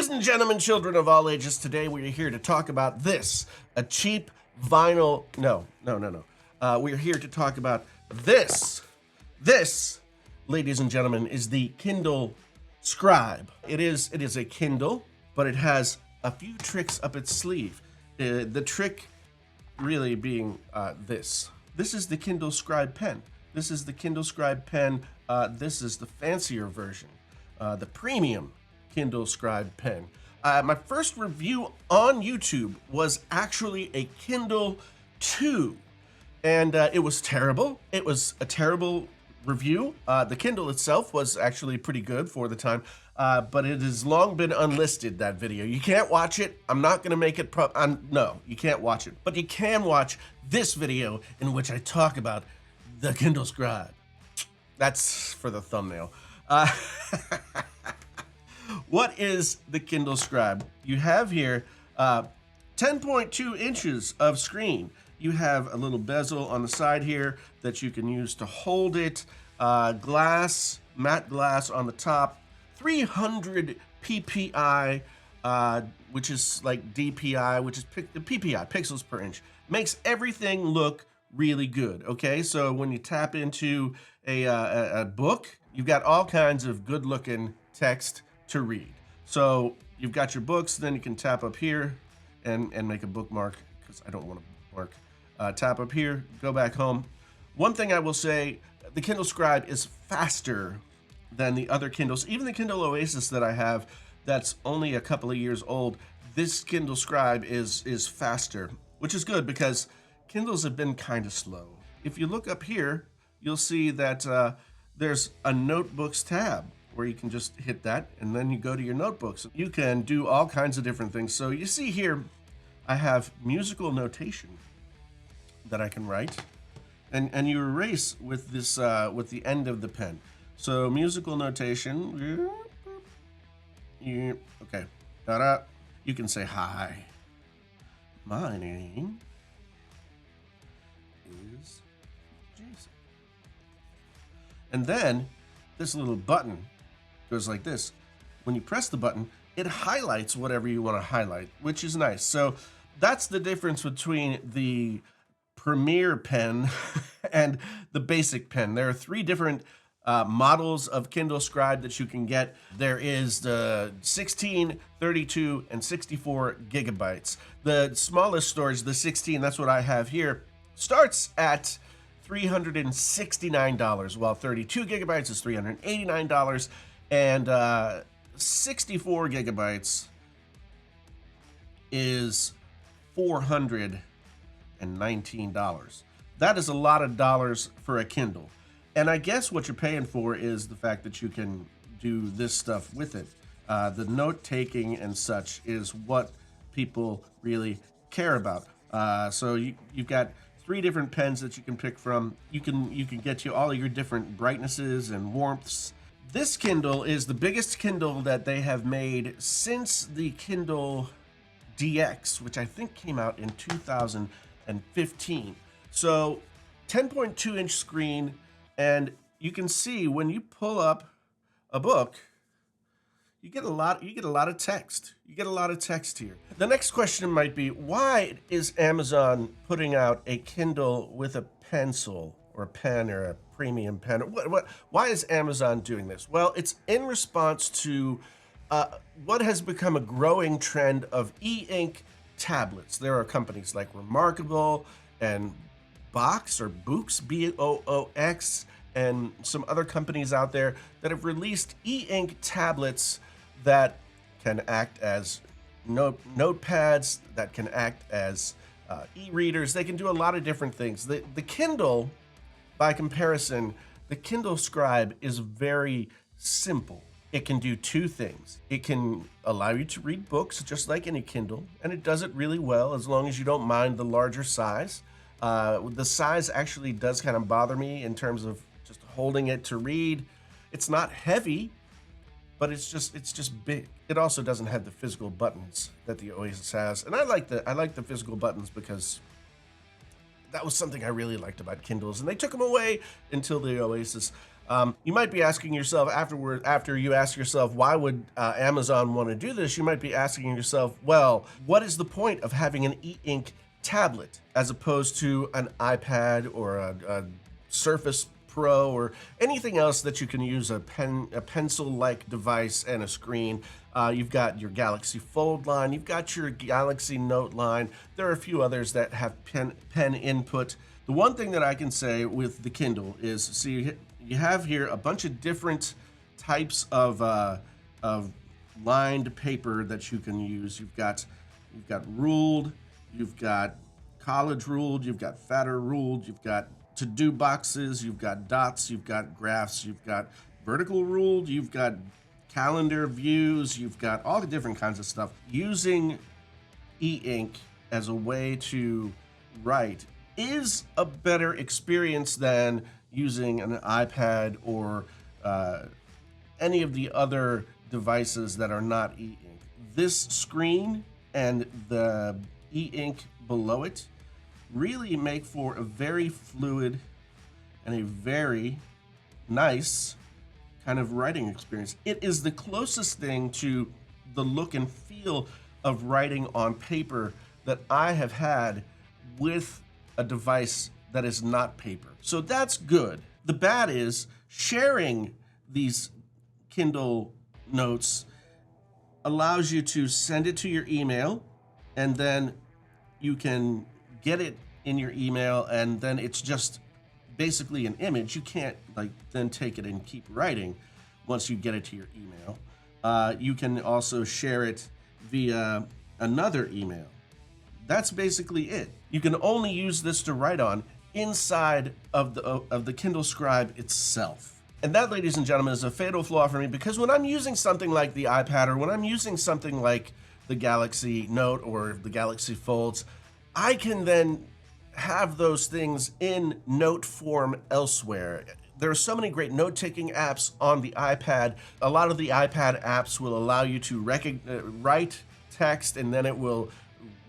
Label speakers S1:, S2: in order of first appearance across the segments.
S1: Ladies and gentlemen, children of all ages, today we are here to talk about this, a cheap vinyl, no. We're here to talk about this. This, ladies and gentlemen, is the Kindle Scribe. It is a Kindle, but it has a few tricks up its sleeve. The trick really being this. This is the Kindle Scribe pen. This is the Kindle Scribe pen. This is the fancier version, the premium Kindle Scribe pen. My first review on YouTube was actually a Kindle 2, and it was terrible. It was a terrible review. The Kindle itself was actually pretty good for the time, but it has long been unlisted, that video. You can't watch it. I'm not going to make it no, you can't watch it. But you can watch this video in which I talk about the Kindle Scribe. That's for the thumbnail. What is the Kindle Scribe? You have here 10.2 inches of screen. You have a little bezel on the side here that you can use to hold it. Glass, matte glass on the top. 300 ppi, which is like DPI, which is PPI, pixels per inch. Makes everything look really good, okay? So when you tap into a book, you've got all kinds of good-looking text to read. So you've got your books, then you can tap up here and make a bookmark, because I don't want to bookmark. Tap up here, go back home. One thing I will say, the Kindle Scribe is faster than the other Kindles. Even the Kindle Oasis that I have, that's only a couple of years old, this Kindle Scribe is faster, which is good because Kindles have been kind of slow. If you look up here, you'll see that there's a notebooks tab where you can just hit that and then you go to your notebooks. You can do all kinds of different things. So you see here, I have musical notation that I can write, and you erase with this with the end of the pen. So musical notation, okay, ta-da. You can say, hi, my name is Jason. And then this little button goes like this. When you press the button, it highlights whatever you want to highlight, which is nice. So that's the difference between the Premier pen and the basic pen. There are three different models of Kindle Scribe that you can get. There is the 16, 32, and 64 gigabytes. The smallest storage, the 16, that's what I have here, starts at $369, while 32 gigabytes is $389, and 64 gigabytes is $419. That is a lot of dollars for a Kindle. And I guess what you're paying for is the fact that you can do this stuff with it. The note-taking and such is what people really care about. So you've got three different pens that you can pick from. You can get you all of your different brightnesses and warmths. This Kindle is the biggest Kindle that they have made since the Kindle DX, which I think came out in 2015. So 10.2 inch screen, and you can see when you pull up a book, you get a lot of text. You get a lot of text here. The next question might be, why is Amazon putting out a Kindle with a pencil or a pen or a premium pen? Why is Amazon doing this? Well, it's in response to what has become a growing trend of e-ink tablets. There are companies like Remarkable and Box or Books, Boox, and some other companies out there that have released e-ink tablets that can act as notepads, that can act as e-readers. They can do a lot of different things. The Kindle, by comparison, the Kindle Scribe is very simple. It can do two things. It can allow you to read books just like any Kindle, and it does it really well as long as you don't mind the larger size. The size actually does kind of bother me in terms of just holding it to read. It's not heavy, but it's just big. It also doesn't have the physical buttons that the Oasis has, and I like the physical buttons because that was something I really liked about Kindles, and they took them away until the Oasis. You might be asking yourself after you ask yourself, why would Amazon want to do this? You might be asking yourself, well, what is the point of having an e-ink tablet as opposed to an iPad or a Surface Pro or anything else that you can use a pencil-like device and a screen? You've got your Galaxy Fold line, you've got your Galaxy Note line. There are a few others that have pen input. The one thing that I can say with the Kindle is, see, you have here a bunch of different types of lined paper that you can use. You've got ruled, you've got college ruled, you've got fatter ruled, you've got to-do boxes, you've got dots, you've got graphs, you've got vertical ruled, you've got calendar views, you've got all the different kinds of stuff. Using e-ink as a way to write is a better experience than using an iPad or any of the other devices that are not e-ink. This screen and the e-ink below it really make for a very fluid and a very nice kind of writing experience. It is the closest thing to the look and feel of writing on paper that I have had with a device that is not paper. So that's good. The bad is sharing these Kindle notes allows you to send it to your email, and then you can get it in your email, and then it's just basically an image. You can't then take it and keep writing once you get it to your email. You can also share it via another email. That's basically it. You can only use this to write on inside of the Kindle Scribe itself. And that, ladies and gentlemen, is a fatal flaw for me, because when I'm using something like the iPad, or when I'm using something like the Galaxy Note or the Galaxy Folds, I can then have those things in note form elsewhere. There are so many great note-taking apps on the iPad. A lot of the iPad apps will allow you to write text, and then it will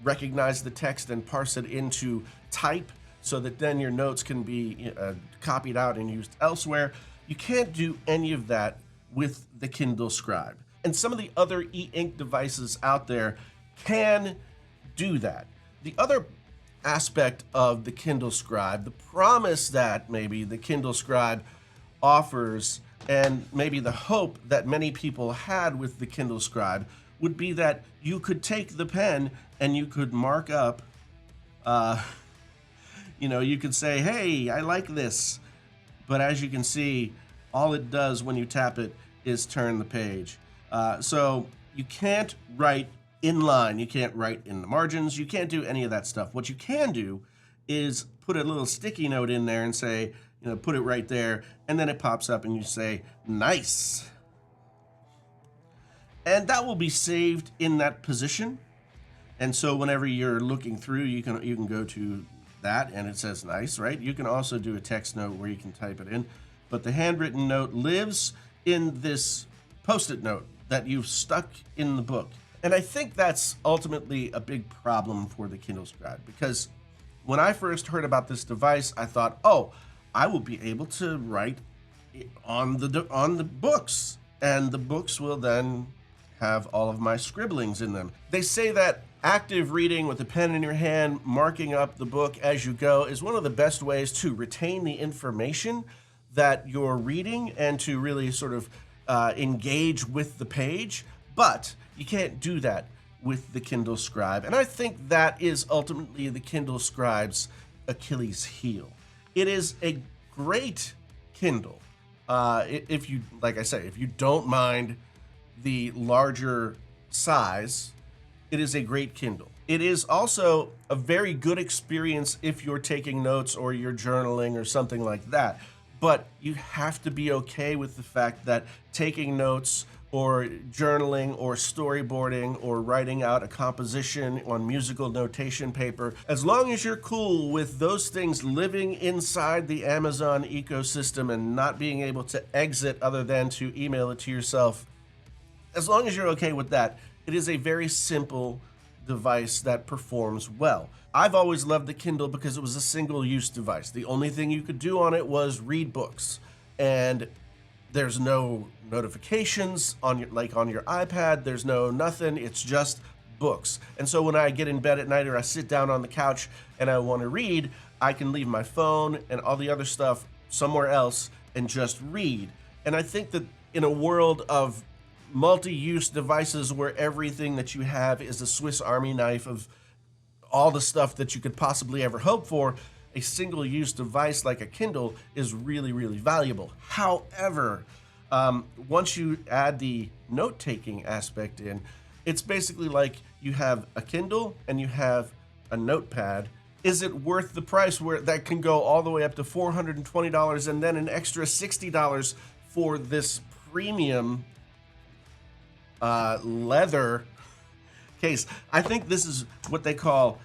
S1: recognize the text and parse it into type, so that then your notes can be copied out and used elsewhere. You can't do any of that with the Kindle Scribe. And some of the other e-ink devices out there can do that. The other aspect of the Kindle Scribe, the promise that maybe the Kindle Scribe offers, and maybe the hope that many people had with the Kindle Scribe, would be that you could take the pen and you could mark up, you could say, hey, I like this. But as you can see, all it does when you tap it is turn the page. So you can't write in line, you can't write in the margins, you can't do any of that stuff. What you can do is put a little sticky note in there and say, put it right there, and then it pops up and you say, nice. And that will be saved in that position. And so whenever you're looking through, you can go to that and it says nice, right? You can also do a text note where you can type it in, but the handwritten note lives in this Post-it note that you've stuck in the book. And I think that's ultimately a big problem for the Kindle Scribe, because when I first heard about this device, I thought, oh, I will be able to write on the books, and the books will then have all of my scribblings in them. They say that active reading with a pen in your hand, marking up the book as you go, is one of the best ways to retain the information that you're reading and to really sort of engage with the page. But you can't do that with the Kindle Scribe. And I think that is ultimately the Kindle Scribe's Achilles heel. It is a great Kindle. If you, like I say, if you don't mind the larger size, it is a great Kindle. It is also a very good experience if you're taking notes or you're journaling or something like that. But you have to be okay with the fact that taking notes or journaling or storyboarding or writing out a composition on musical notation paper, as long as you're cool with those things living inside the Amazon ecosystem and not being able to exit other than to email it to yourself, as long as you're okay with that, it is a very simple device that performs well. I've always loved the Kindle because it was a single-use device. The only thing you could do on it was read books. and there's no notifications on your, like on your iPad. There's no nothing. It's just books. And so when I get in bed at night or I sit down on the couch and I want to read, I can leave my phone and all the other stuff somewhere else and just read. And I think that in a world of multi-use devices where everything that you have is a Swiss Army knife of all the stuff that you could possibly ever hope for, a single-use device like a Kindle is really, really valuable. However, once you add the note-taking aspect in, it's basically like you have a Kindle and you have a notepad. Is it worth the price where that can go all the way up to $420 and then an extra $60 for this premium leather case? I think this is what they call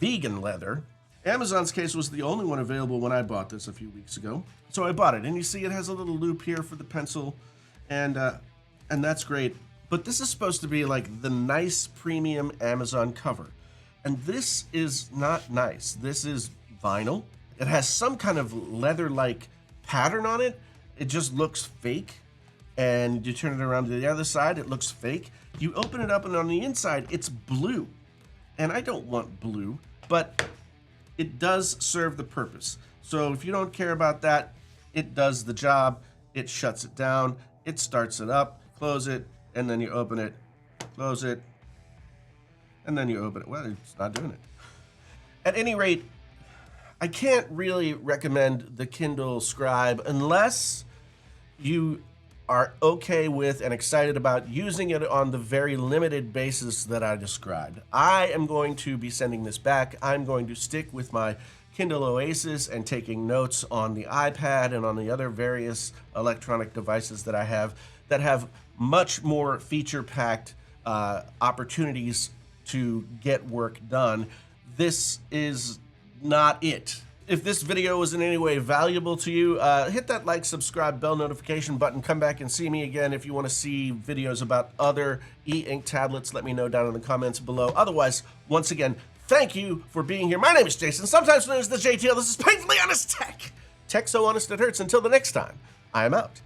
S1: vegan leather. Amazon's case was the only one available when I bought this a few weeks ago. So I bought it, and you see it has a little loop here for the pencil, and that's great. But this is supposed to be like the nice premium Amazon cover. And this is not nice. This is vinyl. It has some kind of leather-like pattern on it. It just looks fake. And you turn it around to the other side, it looks fake. You open it up, and on the inside, it's blue. And I don't want blue, but it does serve the purpose. So if you don't care about that, it does the job. It shuts it down. It starts it up, close it, and then you open it, close it, and then you open it. Well, it's not doing it. At any rate, I can't really recommend the Kindle Scribe unless you are okay with and excited about using it on the very limited basis that I described. I am going to be sending this back. I'm going to stick with my Kindle Oasis and taking notes on the iPad and on the other various electronic devices that I have that have much more feature-packed opportunities to get work done. This is not it. If this video was in any way valuable to you, hit that like, subscribe, bell notification button. Come back and see me again. If you want to see videos about other e-ink tablets, let me know down in the comments below. Otherwise, once again, thank you for being here. My name is Jason, sometimes known as the JTL. This is Painfully Honest Tech. Tech so honest it hurts. Until the next time, I am out.